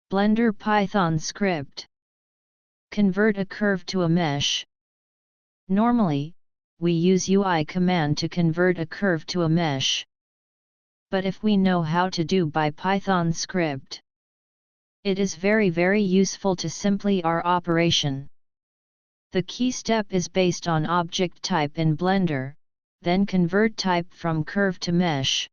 Blender Python script. Convert a curve to a mesh. Normally, we use UI command to convert a curve to a mesh. But if we know how to do by Python script, it is very useful to simply our operation. The key step is based on object type in Blender, then convert type from curve to mesh.